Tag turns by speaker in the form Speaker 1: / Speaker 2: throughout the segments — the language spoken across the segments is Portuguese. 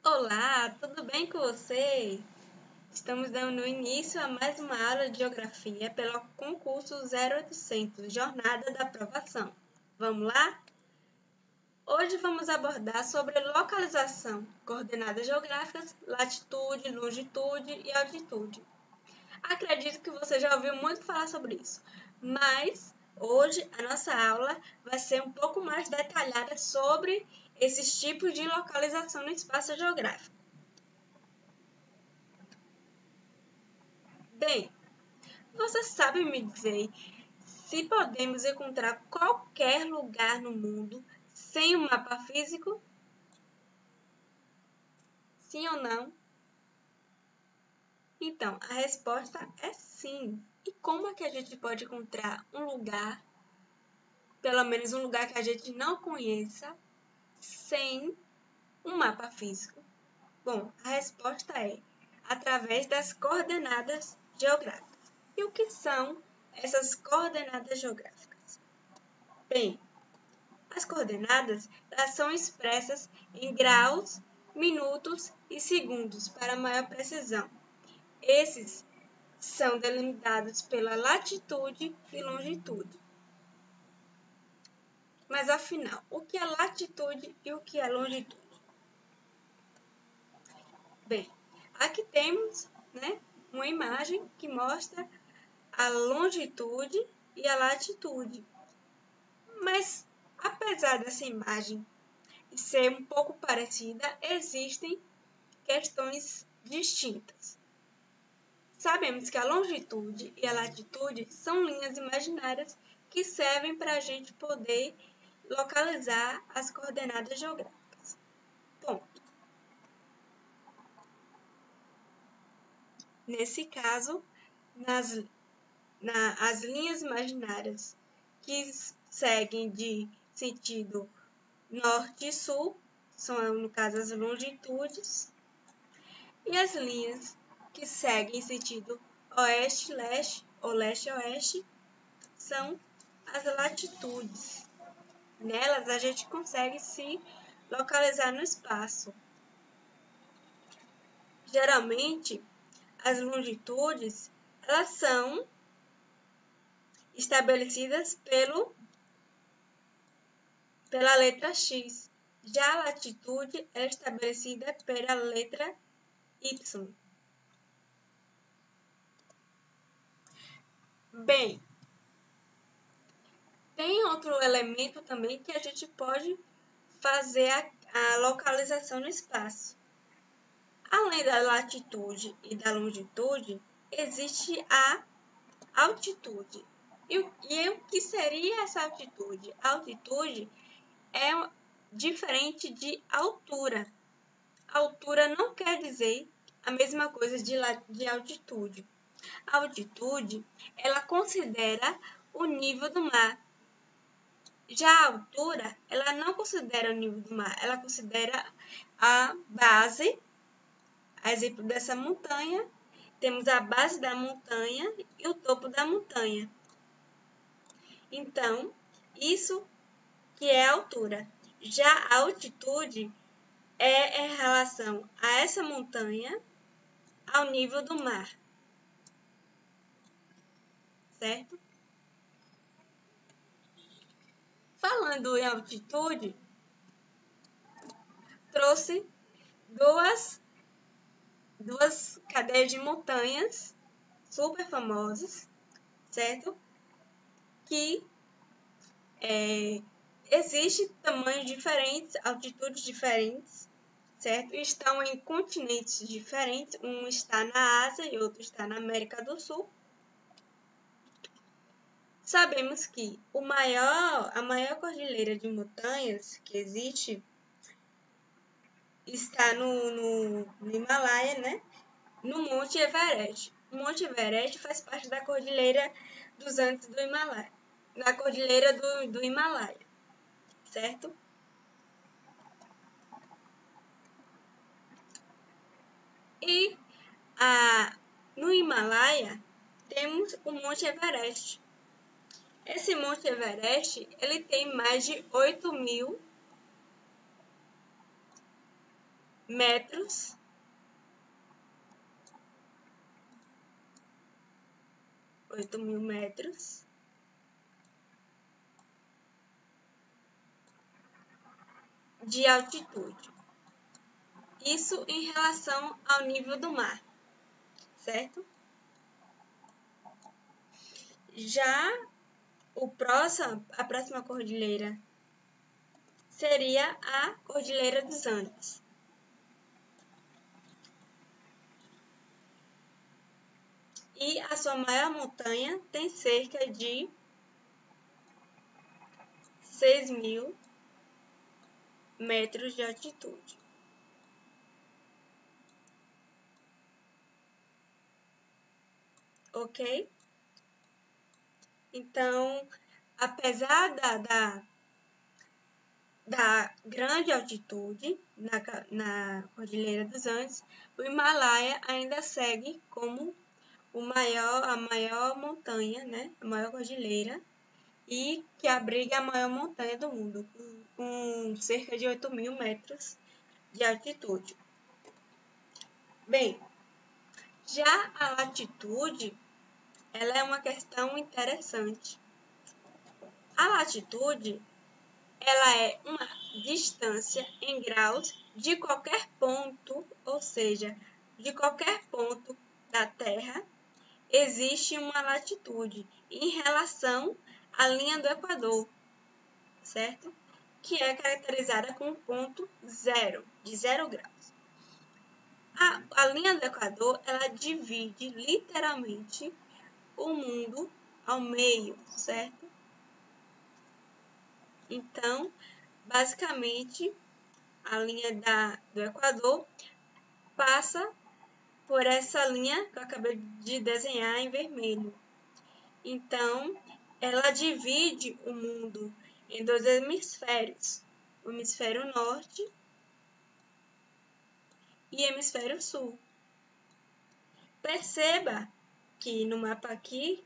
Speaker 1: Olá, tudo bem com você? Estamos dando início a mais uma aula de Geografia pelo concurso 0800, Jornada da Aprovação. Vamos lá? Hoje vamos abordar sobre localização, coordenadas geográficas, latitude, longitude e altitude. Acredito que você já ouviu muito falar sobre isso, mas hoje a nossa aula vai ser um pouco mais detalhada sobre esses tipos de localização no espaço geográfico. Bem, você sabe me dizer se podemos encontrar qualquer lugar no mundo sem um mapa físico? Sim ou não? Então, a resposta é sim. E como é que a gente pode encontrar um lugar, pelo menos um lugar que a gente não conheça, sem um mapa físico? Bom, a resposta é através das coordenadas geográficas. E o que são essas coordenadas geográficas? Bem, as coordenadas elas são expressas em graus, minutos e segundos para maior precisão. Esses são delimitados pela latitude e longitude. Mas afinal, o que é latitude e o que é longitude? Bem, aqui temos, uma imagem que mostra a longitude e a latitude. Mas, apesar dessa imagem ser um pouco parecida, existem questões distintas. Sabemos que a longitude e a latitude são linhas imaginárias que servem para a gente poder localizar as coordenadas geográficas. Ponto. Nesse caso, as linhas imaginárias que seguem de sentido norte e sul, são, no caso, as longitudes, e as linhas que seguem em sentido oeste-leste ou leste-oeste são as latitudes. Nelas, a gente consegue se localizar no espaço. Geralmente, as longitudes elas são estabelecidas pela letra X. Já a latitude é estabelecida pela letra Y. Bem, tem outro elemento também que a gente pode fazer a localização no espaço. Além da latitude e da longitude, existe a altitude. E o que seria essa altitude? A altitude é diferente de altura. Altura não quer dizer a mesma coisa de altitude. A altitude, ela considera o nível do mar. Já a altura, ela não considera o nível do mar, ela considera a base. A exemplo dessa montanha, temos a base da montanha e o topo da montanha. Então, isso que é a altura. Já a altitude é em relação a essa montanha ao nível do mar. Certo? Falando em altitude, trouxe duas cadeias de montanhas super famosas, certo? Que existem tamanhos diferentes, altitudes diferentes, certo? Estão em continentes diferentes, um está na Ásia e outro está na América do Sul. Sabemos que a maior cordilheira de montanhas que existe está no Himalaia, né? No Monte Everest. O Monte Everest faz parte da Cordilheira dos Andes do Himalaia, na Cordilheira do Himalaia, certo? E no Himalaia temos o Monte Everest. Esse Monte Everest ele tem mais de 8.000 metros de altitude. Isso em relação ao nível do mar, certo? Já a próxima cordilheira seria a Cordilheira dos Andes. E a sua maior montanha tem cerca de 6.000 metros de altitude. Ok? Então, apesar da grande altitude na Cordilheira dos Andes, o Himalaia ainda segue como a maior montanha, né? A maior cordilheira, e que abriga a maior montanha do mundo, com cerca de 8.000 metros de altitude. Bem, já a latitude, ela é uma questão interessante. A latitude, ela é uma distância em graus de qualquer ponto, ou seja, de qualquer ponto da Terra, existe uma latitude em relação à linha do Equador, certo? Que é caracterizada com o ponto zero, de 0 graus. A linha do Equador, ela divide literalmente o mundo ao meio, certo? Então, basicamente, a linha do Equador passa por essa linha que eu acabei de desenhar em vermelho. Então, ela divide o mundo em 2 hemisférios, o hemisfério norte e hemisfério sul. Perceba que no mapa aqui,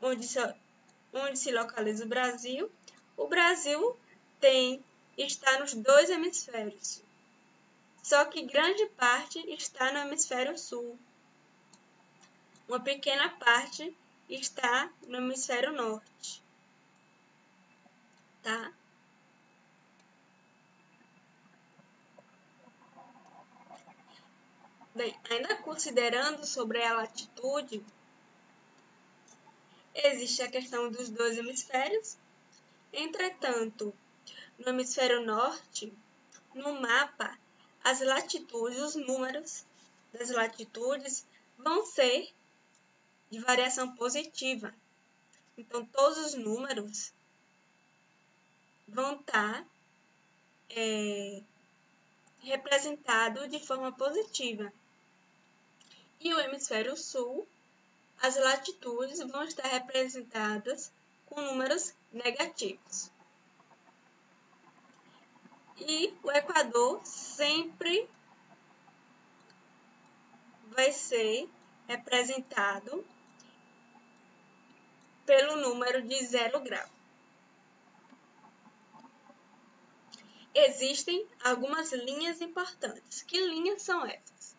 Speaker 1: onde se localiza o Brasil está nos 2 hemisférios. Só que grande parte está no hemisfério sul. Uma pequena parte está no hemisfério norte. Tá? Bem, ainda considerando sobre a latitude, existe a questão dos 2 hemisférios. Entretanto, no hemisfério norte, no mapa, as latitudes, os números das latitudes vão ser de variação positiva. Então, todos os números vão estar representados de forma positiva. E o hemisfério sul, as latitudes vão estar representadas com números negativos. E o Equador sempre vai ser representado pelo número de 0 grau. Existem algumas linhas importantes. Que linhas são essas?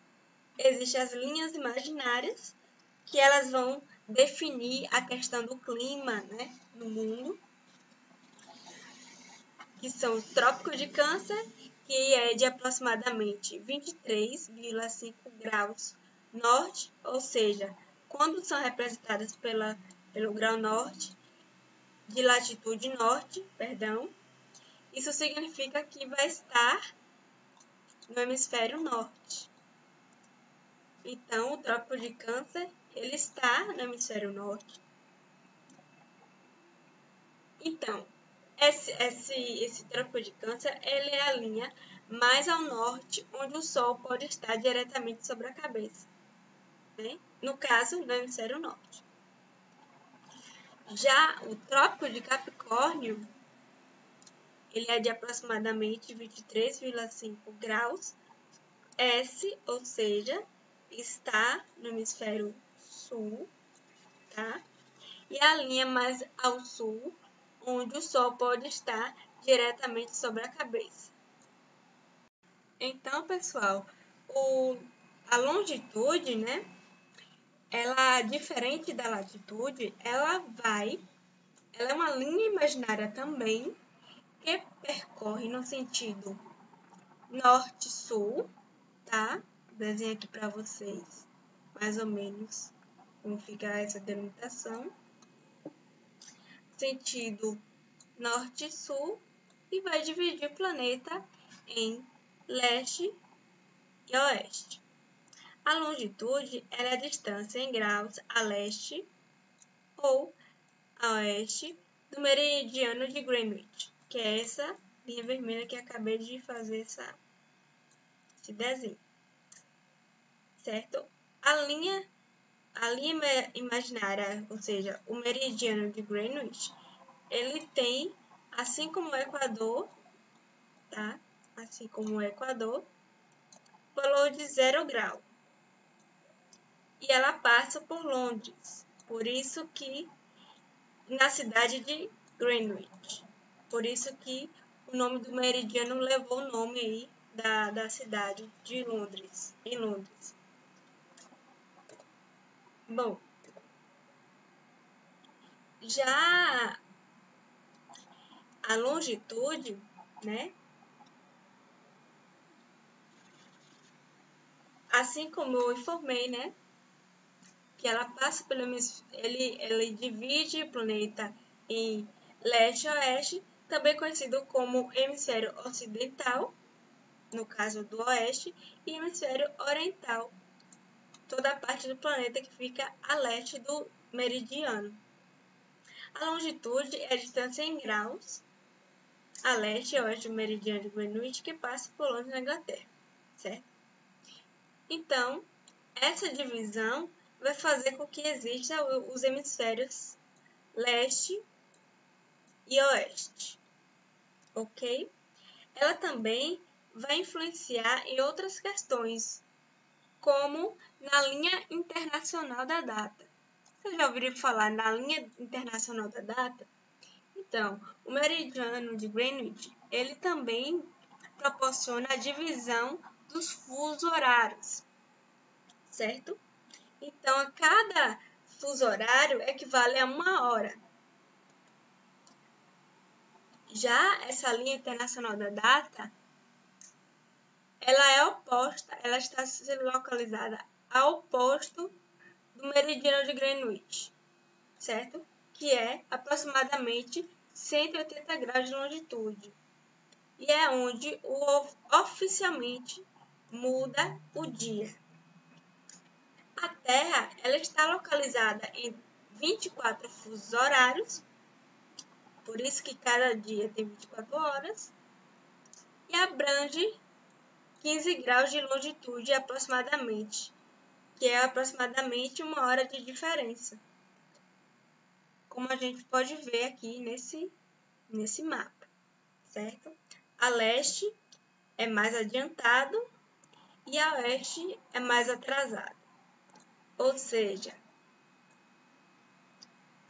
Speaker 1: Existem as linhas imaginárias, que elas vão definir a questão do clima, né, no mundo, que são o Trópico de Câncer, que é de aproximadamente 23,5 graus norte, ou seja, quando são representadas pelo grau norte, de latitude norte, isso significa que vai estar no hemisfério norte. Então, o Trópico de Câncer, ele está no hemisfério norte. Então, esse Trópico de Câncer, ele é a linha mais ao norte, onde o Sol pode estar diretamente sobre a cabeça, né? No caso, no hemisfério norte. Já o Trópico de Capricórnio, ele é de aproximadamente 23,5 graus S, ou seja, está no hemisfério sul, tá? E a linha mais ao sul, onde o Sol pode estar diretamente sobre a cabeça. Então, pessoal, a longitude, né? Ela, diferente da latitude, ela é uma linha imaginária também, que percorre no sentido norte-sul, tá? Desenho aqui para vocês, mais ou menos, como fica essa delimitação. Sentido norte-sul, e vai dividir o planeta em leste e oeste. A longitude é a distância em graus a leste ou a oeste do meridiano de Greenwich, que é essa linha vermelha que acabei de fazer esse desenho, certo? A linha imaginária, ou seja, o meridiano de Greenwich, ele tem, assim como o Equador, tá? Assim como o Equador, valor de 0 grau. E ela passa por Londres, por isso que na cidade de Greenwich. Por isso que o nome do meridiano levou o nome aí da cidade de Londres, em Londres. Bom, já a longitude, né? Assim como eu informei, né? Que ela passa pelo ele divide o planeta em leste e oeste, também conhecido como hemisfério ocidental, no caso do oeste, e hemisfério oriental, toda a parte do planeta que fica a leste do meridiano. A longitude é a distância em graus a leste e oeste do meridiano de Greenwich, que passa por Londres, na Inglaterra, certo? Então, essa divisão vai fazer com que existam os hemisférios leste e oeste, ok? Ela também vai influenciar em outras questões, como na linha internacional da data. Vocês já ouviram falar na linha internacional da data? Então, o meridiano de Greenwich, ele também proporciona a divisão dos fusos horários, certo? Então, a cada fuso horário equivale a 1 hora. Já essa linha internacional da data, ela é oposta, ela está sendo localizada ao oposto do meridiano de Greenwich, certo? Que é aproximadamente 180 graus de longitude. E é onde oficialmente muda o dia. A Terra, ela está localizada em 24 fusos horários, por isso que cada dia tem 24 horas, e abrange 15 graus de longitude aproximadamente, que é aproximadamente 1 hora de diferença, como a gente pode ver aqui nesse mapa, certo? A leste é mais adiantado e a oeste é mais atrasado. Ou seja,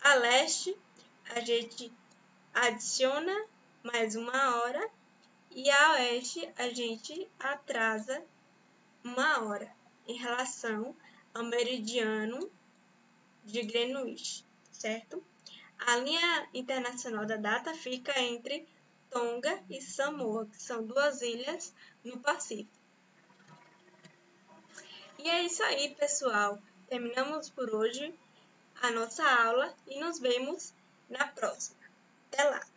Speaker 1: a leste a gente adiciona mais 1 hora e a oeste a gente atrasa 1 hora em relação ao meridiano de Greenwich, certo? A linha internacional da data fica entre Tonga e Samoa, que são 2 ilhas no Pacífico. E é isso aí, pessoal. Terminamos por hoje a nossa aula e nos vemos na próxima. Até lá!